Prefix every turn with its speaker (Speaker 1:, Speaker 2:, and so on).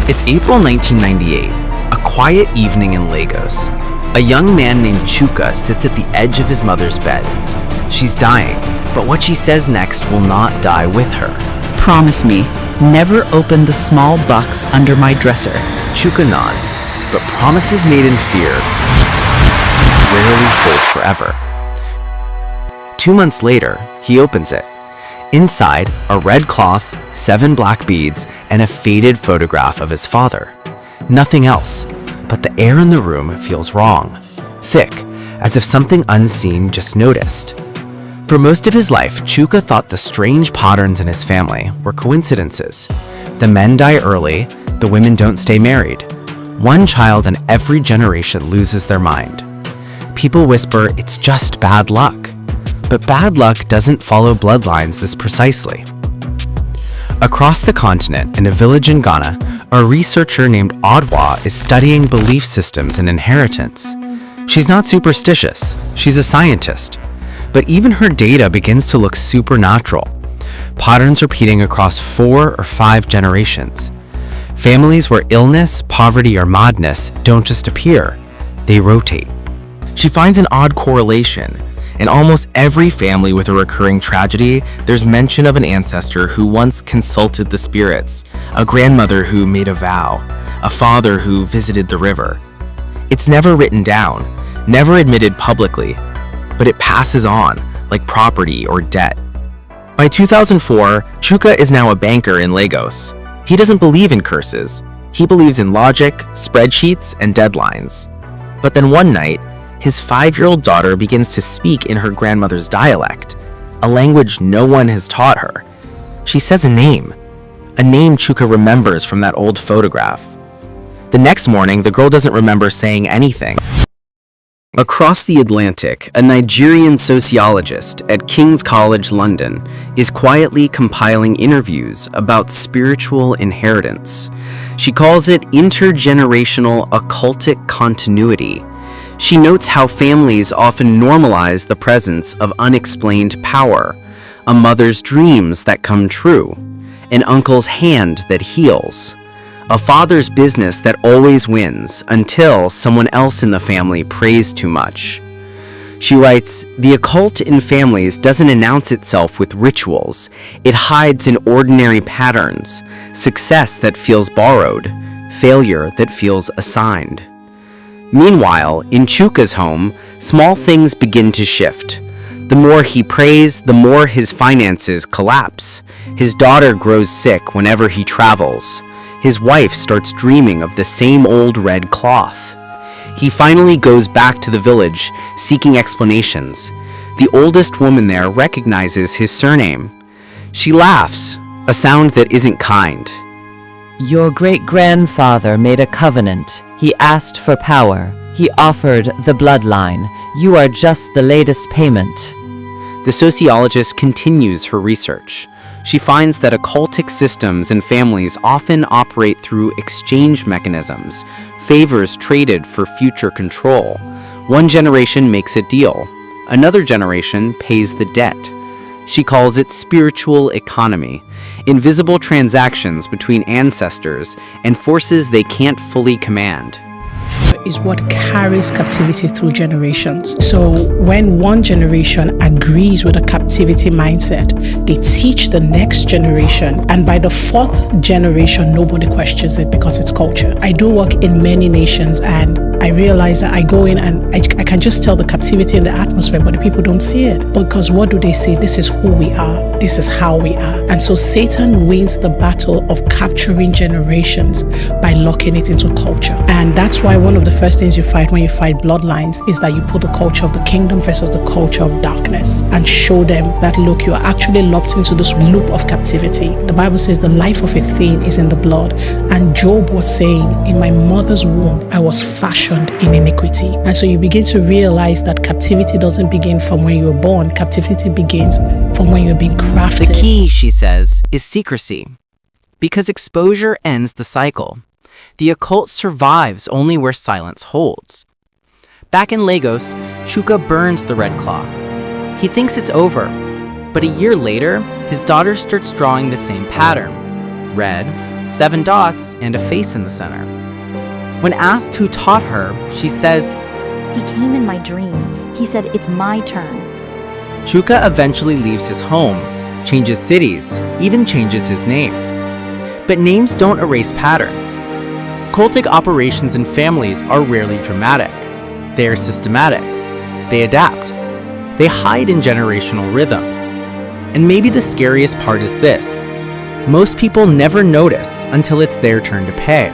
Speaker 1: It's April 1998, a quiet evening in Lagos. A young man named Chuka sits at the edge of his mother's bed. She's dying, but what she says next will not die with her.
Speaker 2: Promise me, never open the small box under my dresser.
Speaker 1: Chuka nods, but promises made in fear rarely hold forever. 2 months later, he opens it. Inside, a red cloth, 7 black beads, and a faded photograph of his father. Nothing else, but the air in the room feels wrong, thick, as if something unseen just noticed. For most of his life, Chuka thought the strange patterns in his family were coincidences. The men die early, the women don't stay married. One child in every generation loses their mind. People whisper it's just bad luck. But bad luck doesn't follow bloodlines this precisely. Across the continent, in a village in Ghana, a researcher named Odwa is studying belief systems and inheritance. She's not superstitious, she's a scientist. But even her data begins to look supernatural. Patterns repeating across 4 or 5 generations. Families where illness, poverty, or madness don't just appear, they rotate.
Speaker 3: She finds an odd correlation. In almost every family with a recurring tragedy, there's mention of an ancestor who once consulted the spirits, a grandmother who made a vow, a father who visited the river. It's never written down, never admitted publicly, but it passes on, like property or debt. By 2004, Chuka is now a banker in Lagos. He doesn't believe in curses. He believes in logic, spreadsheets, and deadlines. But then one night, his 5-year-old daughter begins to speak in her grandmother's dialect, a language no one has taught her. She says a name Chuka remembers from that old photograph. The next morning, the girl doesn't remember saying anything.
Speaker 1: Across the Atlantic, a Nigerian sociologist at King's College London is quietly compiling interviews about spiritual inheritance. She calls it intergenerational occultic continuity. She notes how families often normalize the presence of unexplained power, a mother's dreams that come true, an uncle's hand that heals, a father's business that always wins until someone else in the family prays too much. She writes, "The occult in families doesn't announce itself with rituals. It hides in ordinary patterns, success that feels borrowed, failure that feels assigned." Meanwhile, in Chuka's home, small things begin to shift. The more he prays, the more his finances collapse. His daughter grows sick whenever he travels. His wife starts dreaming of the same old red cloth. He finally goes back to the village, seeking explanations. The oldest woman there recognizes his surname. She laughs, a sound that isn't kind.
Speaker 4: Your great-grandfather made a covenant. He asked for power. He offered the bloodline. You are just the latest payment.
Speaker 1: The sociologist continues her research. She finds that occultic systems and families often operate through exchange mechanisms, favors traded for future control. One generation makes a deal. Another generation pays the debt. She calls it spiritual economy, invisible transactions between ancestors and forces they can't fully command.
Speaker 5: Is what carries captivity through generations. So when one generation agrees with a captivity mindset, they teach the next generation, and by the 4th generation, nobody questions it because it's culture. I do work in many nations, and I realize that I go in and I can just tell the captivity in the atmosphere, but the people don't see it. Because what do they say? This is who we are. This is how we are. And so Satan wins the battle of capturing generations by locking it into culture. And that's why one of the first things you fight when you fight bloodlines is that you put the culture of the kingdom versus the culture of darkness and show them that, look, you are actually locked into this loop of captivity. The Bible says the life of a thing is in the blood. And Job was saying, in my mother's womb, I was fashioned in iniquity. And so you begin to realize that captivity doesn't begin from when you were born. Captivity begins from when you're being crafted.
Speaker 1: The key, she says, is secrecy. Because exposure ends the cycle. The occult survives only where silence holds. Back in Lagos, Chuka burns the red cloth. He thinks it's over, but a year later, his daughter starts drawing the same pattern. Red,
Speaker 3: 7 dots, and a face in the center. When asked who taught her, she says,
Speaker 6: He came in my dream. He said, it's my turn.
Speaker 3: Chuka eventually leaves his home, changes cities, even changes his name. But names don't erase patterns. Cultic operations in families are rarely dramatic. They are systematic. They adapt. They hide in generational rhythms. And maybe the scariest part is this: most people never notice until it's their turn to pay.